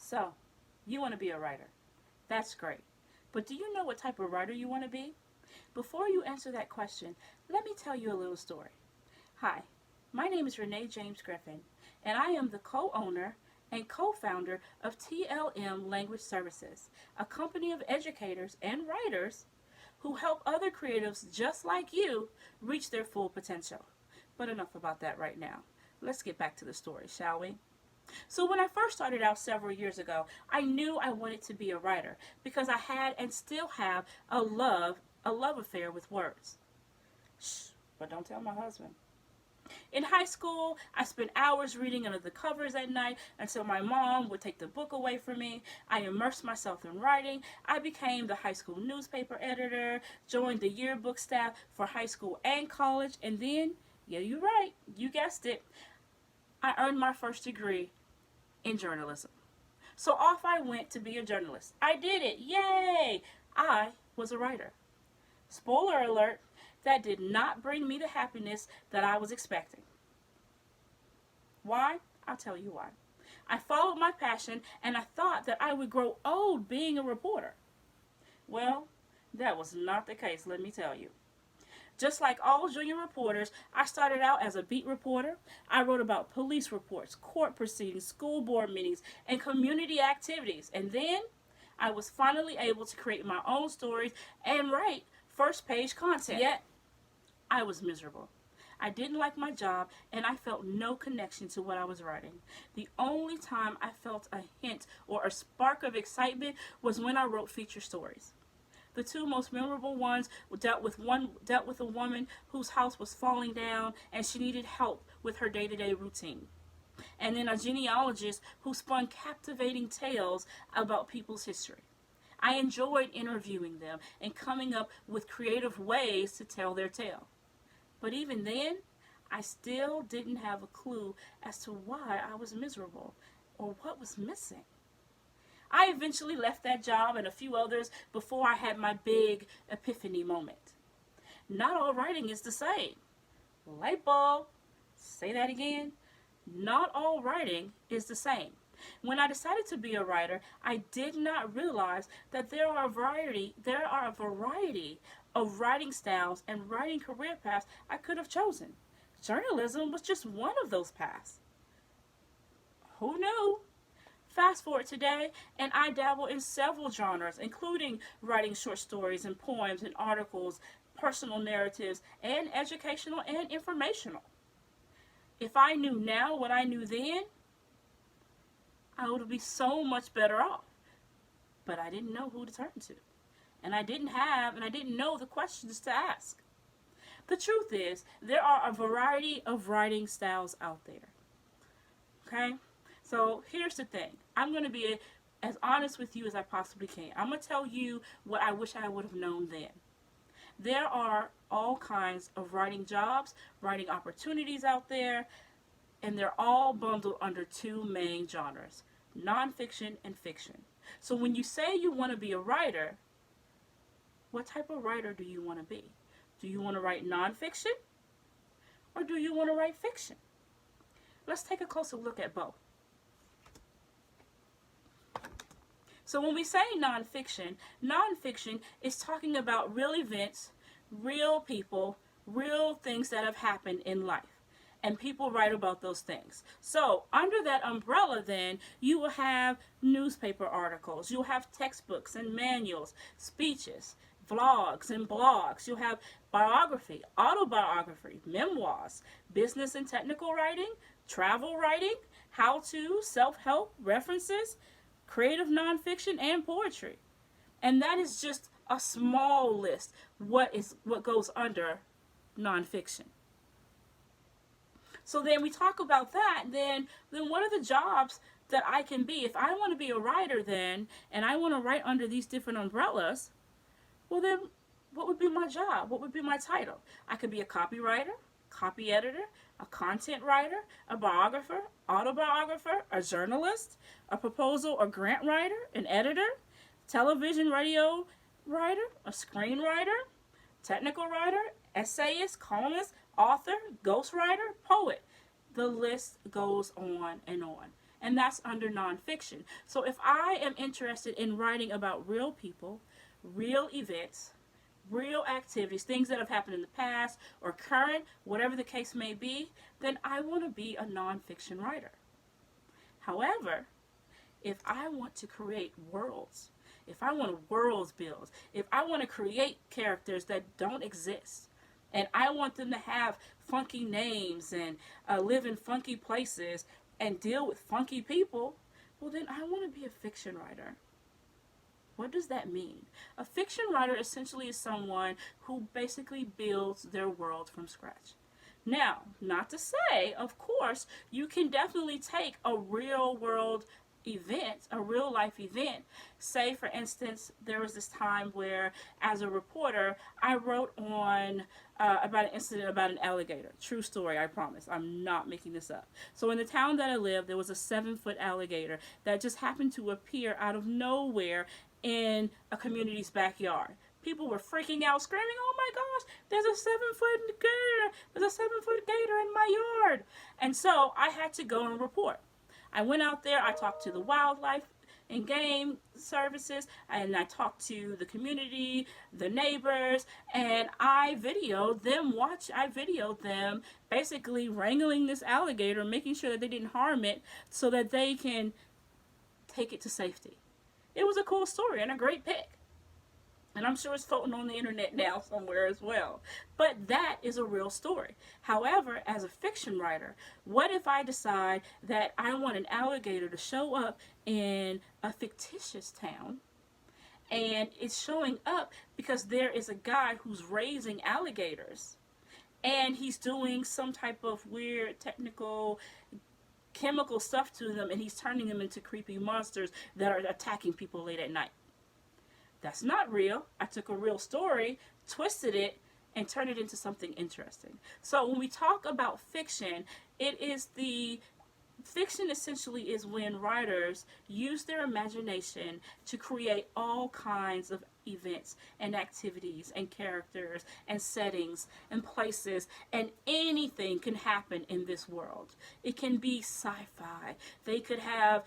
So, you want to be a writer. That's great. But do you know what type of writer you want to be? Before you answer that question, let me tell you a little story. Hi, my name is Renee James Griffin, and I am the co-owner and co-founder of TLM Language Services, a company of educators and writers who help other creatives just like you reach their full potential. But enough about that right now. Let's get back to the story, shall we? So when I first started out several years ago, I knew I wanted to be a writer because I had and still have a love affair with words. Shh, but don't tell my husband. In high school, I spent hours reading under the covers at night until my mom would take the book away from me. I immersed myself in writing. I became the high school newspaper editor, joined the yearbook staff for high school and college, and then, yeah, you're right, you guessed it, I earned my first degree in journalism. So off I went to be a journalist. I did it. Yay! I was a writer. Spoiler alert, that did not bring me the happiness that I was expecting. Why? I'll tell you why. I followed my passion and I thought that I would grow old being a reporter. Well, that was not the case, let me tell you. Just like all junior reporters, I started out as a beat reporter. I wrote about police reports, court proceedings, school board meetings, and community activities. And then I was finally able to create my own stories and write first page content. Yet, I was miserable. I didn't like my job and I felt no connection to what I was writing. The only time I felt a hint or a spark of excitement was when I wrote feature stories. The two most memorable ones dealt with a woman whose house was falling down and she needed help with her day-to-day routine. And then a genealogist who spun captivating tales about people's history. I enjoyed interviewing them and coming up with creative ways to tell their tale. But even then, I still didn't have a clue as to why I was miserable or what was missing. I eventually left that job and a few others before I had my big epiphany moment. Not all writing is the same. Light bulb. Say that again. Not all writing is the same. When I decided to be a writer, I did not realize that there are a variety of writing styles and writing career paths I could have chosen. Journalism was just one of those paths. Who knew? Fast forward today, and I dabble in several genres, including writing short stories and poems and articles, personal narratives, and educational and informational. If I knew now what I knew then, I would be so much better off. But I didn't know who to turn to. And I didn't know the questions to ask. The truth is, there are a variety of writing styles out there. Okay? So here's the thing. I'm going to be as honest with you as I possibly can. I'm going to tell you what I wish I would have known then. There are all kinds of writing jobs, writing opportunities out there, and they're all bundled under two main genres, nonfiction and fiction. So when you say you want to be a writer, what type of writer do you want to be? Do you want to write nonfiction or do you want to write fiction? Let's take a closer look at both. So when we say nonfiction is talking about real events, real people, real things that have happened in life. And people write about those things. So under that umbrella then, you will have newspaper articles, you'll have textbooks and manuals, speeches, vlogs and blogs. You'll have biography, autobiography, memoirs, business and technical writing, travel writing, how-to, self-help, references, creative nonfiction, and poetry. And that is just a small list what goes under nonfiction. So then we talk about that, then what are the jobs that I can be? If I want to be a writer then, and I want to write under these different umbrellas, well then, what would be my job? What would be my title? I could be a copywriter, copy editor, a content writer, a biographer, autobiographer, a journalist, a proposal or grant writer, an editor, television, radio writer, a screenwriter, technical writer, essayist, columnist, author, ghostwriter, poet. The list goes on and on. and that's under nonfiction. So if I am interested in writing about real people, real events, real activities, things that have happened in the past or current, whatever the case may be, then I want to be a nonfiction writer. However, if I want to create worlds, if I want to worlds build, if I want to create characters that don't exist, and I want them to have funky names and live in funky places and deal with funky people, well, then I want to be a fiction writer. What does that mean? A fiction writer essentially is someone who basically builds their world from scratch. Now, not to say, of course, you can definitely take a real world event, a real life event. Say, for instance, there was this time where, as a reporter, I wrote on about an incident about an alligator. True story, I promise. I'm not making this up. So in the town that I lived, there was a 7-foot alligator that just happened to appear out of nowhere in a community's backyard. People were freaking out, screaming, "Oh my gosh, there's a 7-foot gator! There's a 7-foot gator in my yard!" And so I had to go and report. I went out there, I talked to the wildlife and game services, and I talked to the community, the neighbors, and I videoed them basically wrangling this alligator, making sure that they didn't harm it so that they can take it to safety. It was a cool story and a great pic. And I'm sure it's floating on the internet now somewhere as well. But that is a real story. However, as a fiction writer, what if I decide that I want an alligator to show up in a fictitious town, and it's showing up because there is a guy who's raising alligators, and he's doing some type of weird technical chemical stuff to them, and he's turning them into creepy monsters that are attacking people late at night. That's not real. I took a real story, twisted it, and turned it into something interesting. So when we talk about fiction, fiction essentially is when writers use their imagination to create all kinds of events and activities and characters and settings and places, and anything can happen in this world. It can be sci-fi. They could have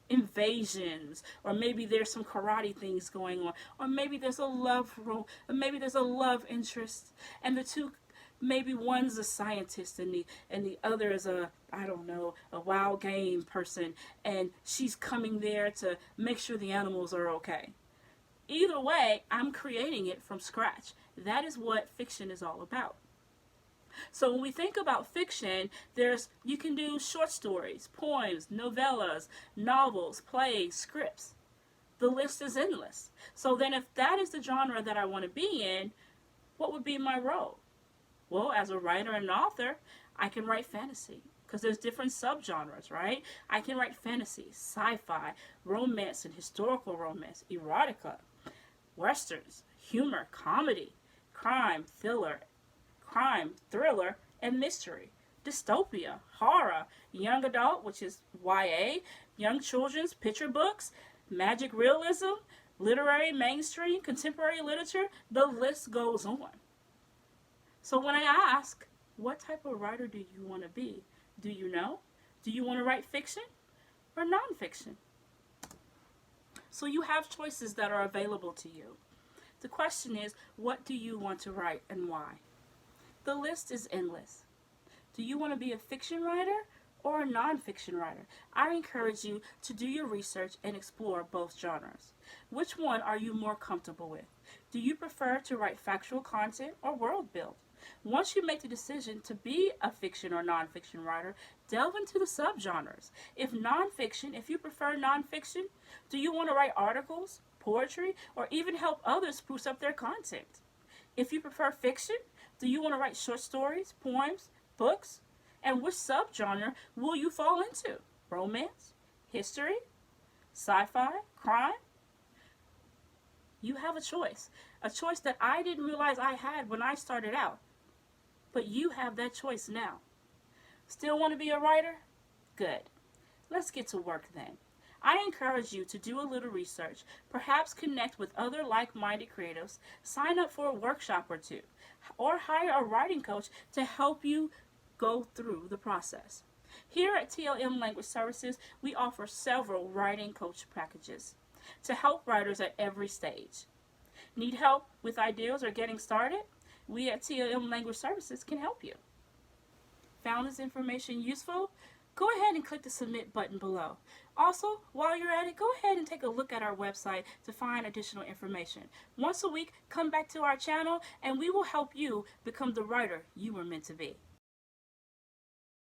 invasions, or maybe there's some karate things going on, or maybe there's a love role, or maybe there's a love interest, and the two, maybe one's a scientist and the other is a wild game person, and she's coming there to make sure the animals are okay. Either way, I'm creating it from scratch. That is what fiction is all about. So when we think about fiction, you can do short stories, poems, novellas, novels, plays, scripts. The list is endless. So then if that is the genre that I want to be in, what would be my role? Well, as a writer and author, I can write fantasy, because there's different subgenres, right? I can write fantasy, sci-fi, romance and historical romance, erotica, westerns, humor, comedy, crime, thriller, and mystery, dystopia, horror, young adult, which is YA, young children's picture books, magic realism, literary, mainstream, contemporary literature. The list goes on. So when I ask, what type of writer do you want to be? Do you know? Do you want to write fiction or nonfiction? So you have choices that are available to you. The question is, what do you want to write and why? The list is endless. Do you want to be a fiction writer or a nonfiction writer? I encourage you to do your research and explore both genres. Which one are you more comfortable with? Do you prefer to write factual content or world build? Once you make the decision to be a fiction or nonfiction writer, delve into the subgenres. If you prefer nonfiction, do you want to write articles, poetry, or even help others spruce up their content? If you prefer fiction, do you want to write short stories, poems, books? And which subgenre will you fall into? Romance, history, sci-fi, crime? You have a choice that I didn't realize I had when I started out. But you have that choice now. Still want to be a writer? Good. Let's get to work then. I encourage you to do a little research, perhaps connect with other like-minded creatives, sign up for a workshop or two, or hire a writing coach to help you go through the process. Here at TLM Language Services, we offer several writing coach packages to help writers at every stage. Need help with ideas or getting started? We at TLM Language Services can help you. Found this information useful? Go ahead and click the submit button below. Also, while you're at it, go ahead and take a look at our website to find additional information. Once a week, come back to our channel and we will help you become the writer you were meant to be.